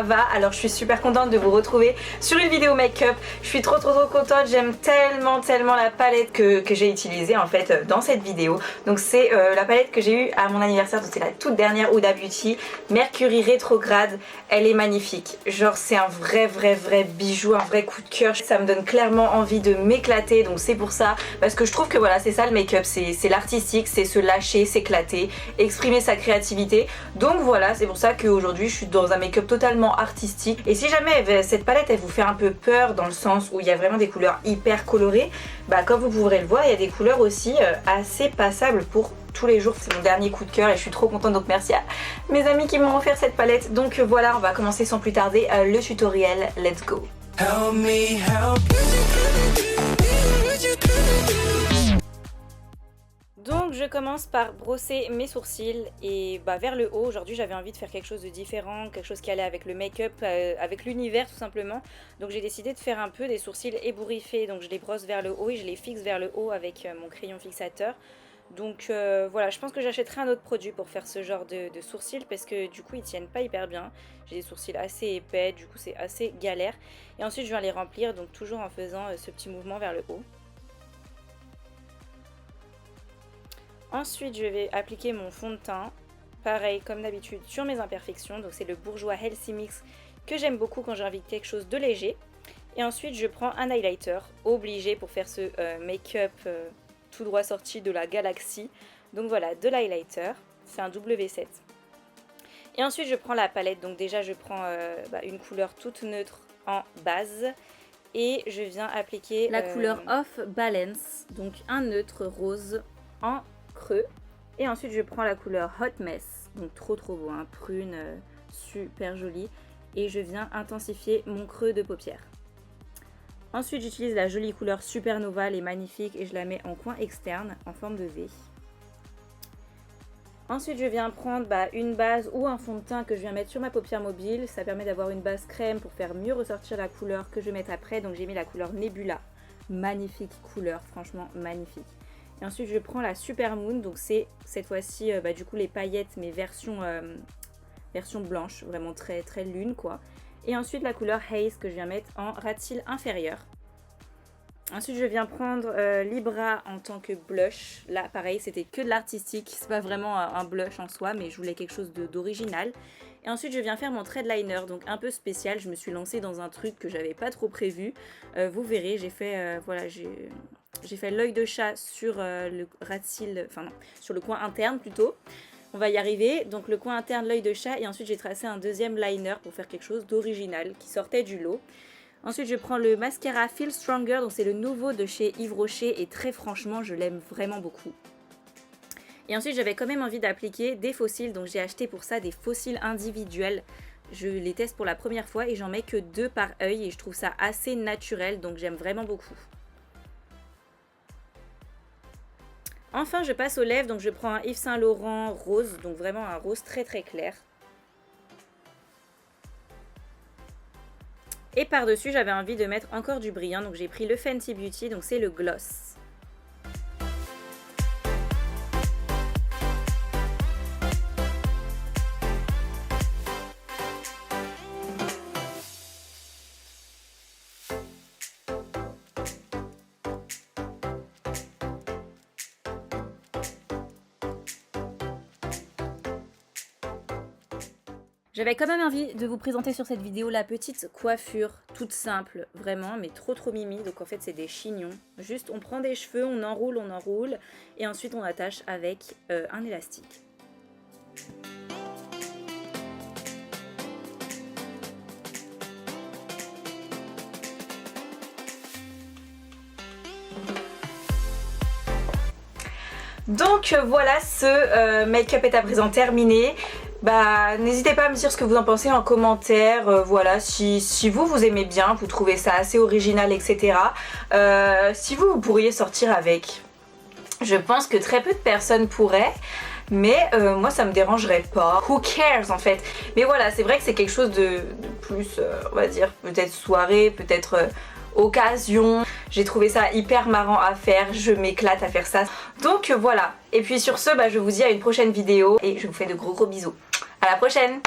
va? Alors je suis super contente de vous retrouver sur une vidéo make-up. Je suis trop contente, j'aime tellement la palette que j'ai utilisée en fait dans cette vidéo. Donc c'est la palette que j'ai eue à mon anniversaire, donc c'est la toute dernière Huda Beauty, Mercury rétrograde. Elle est magnifique, genre c'est un vrai bijou, un vrai coup de cœur. Ça me donne clairement envie de m'éclater, donc c'est pour ça, parce que je trouve que voilà, c'est ça le make-up, c'est l'artistique, c'est se lâcher, s'éclater, exprimer sa créativité. Donc voilà, c'est pour ça qu'aujourd'hui je suis dans un make-up totalement artistique. Et si jamais cette palette elle vous fait un peu peur dans le sens où il y a vraiment des couleurs hyper colorées, bah comme vous pourrez le voir, il y a des couleurs aussi assez passables pour tous les jours. C'est mon dernier coup de cœur et je suis trop contente, donc merci à mes amis qui m'ont offert cette palette. Donc voilà, on va commencer sans plus tarder le tutoriel, let's go. Help me, help. Donc je commence par brosser mes sourcils et vers le haut. Aujourd'hui j'avais envie de faire quelque chose de différent, quelque chose qui allait avec le make-up, avec l'univers tout simplement. Donc j'ai décidé de faire un peu des sourcils ébouriffés. Donc je les brosse vers le haut et je les fixe vers le haut avec mon crayon fixateur. Donc voilà, je pense que j'achèterai un autre produit pour faire ce genre de sourcils parce que du coup ils tiennent pas hyper bien. J'ai des sourcils assez épais, du coup c'est assez galère. Et ensuite je viens les remplir, donc toujours en faisant ce petit mouvement vers le haut. Ensuite je vais appliquer mon fond de teint, pareil comme d'habitude sur mes imperfections. Donc c'est le Bourjois Healthy Mix que j'aime beaucoup quand j'ai envie de quelque chose de léger. Et ensuite je prends un highlighter, obligé pour faire ce make-up tout droit sorti de la galaxie. Donc voilà, de l'highlighter, c'est un W7. Et ensuite je prends la palette, donc déjà je prends une couleur toute neutre en base. Et je viens appliquer la couleur Off Balance, donc un neutre rose en creux. Et ensuite je prends la couleur Hot Mess, donc trop beau, hein, prune, super jolie. Et je viens intensifier mon creux de paupière. Ensuite j'utilise la jolie couleur Supernova, elle est magnifique et je la mets en coin externe en forme de V. Ensuite je viens prendre une base ou un fond de teint que je viens mettre sur ma paupière mobile. Ça permet d'avoir une base crème pour faire mieux ressortir la couleur que je vais mettre après. Donc j'ai mis la couleur Nebula, magnifique couleur, franchement magnifique. Et ensuite je prends la Supermoon, donc c'est cette fois-ci du coup les paillettes mais version blanche, vraiment très lune quoi. Et ensuite la couleur Haze que je viens mettre en ras de cils inférieur. Ensuite je viens prendre Libra en tant que blush. Là pareil c'était que de l'artistique, c'est pas vraiment un blush en soi mais je voulais quelque chose d'original. Et ensuite je viens faire mon trait de liner, donc un peu spécial. Je me suis lancée dans un truc que j'avais pas trop prévu. Vous verrez, j'ai fait j'ai fait l'œil de chat sur le ras de cils, enfin non, sur le coin interne plutôt. On va y arriver, donc le coin interne, l'œil de chat, et ensuite j'ai tracé un deuxième liner pour faire quelque chose d'original qui sortait du lot. Ensuite je prends le mascara Feel Stronger, donc c'est le nouveau de chez Yves Rocher et très franchement je l'aime vraiment beaucoup. Et ensuite j'avais quand même envie d'appliquer des faux cils, donc j'ai acheté pour ça des faux cils individuels. Je les teste pour la première fois et j'en mets que 2 par œil et je trouve ça assez naturel, donc j'aime vraiment beaucoup. Enfin je passe aux lèvres, donc je prends un Yves Saint Laurent rose, donc vraiment un rose très clair. Et par-dessus j'avais envie de mettre encore du brillant, donc j'ai pris le Fenty Beauty, donc c'est le gloss. J'avais quand même envie de vous présenter sur cette vidéo la petite coiffure toute simple, vraiment, mais trop mimi. Donc en fait c'est des chignons. Juste on prend des cheveux, on enroule et ensuite on attache avec un élastique. Donc voilà, ce make-up est à présent terminé. N'hésitez pas à me dire ce que vous en pensez en commentaire, voilà, si vous aimez bien, vous trouvez ça assez original, etc. Si vous pourriez sortir avec, je pense que très peu de personnes pourraient, mais moi ça me dérangerait pas. Who cares en fait. Mais voilà, c'est vrai que c'est quelque chose de plus, on va dire, peut-être soirée, peut-être occasion. J'ai trouvé ça hyper marrant à faire, je m'éclate à faire ça. Donc voilà, et puis sur ce, je vous dis à une prochaine vidéo et je vous fais de gros bisous. À la prochaine!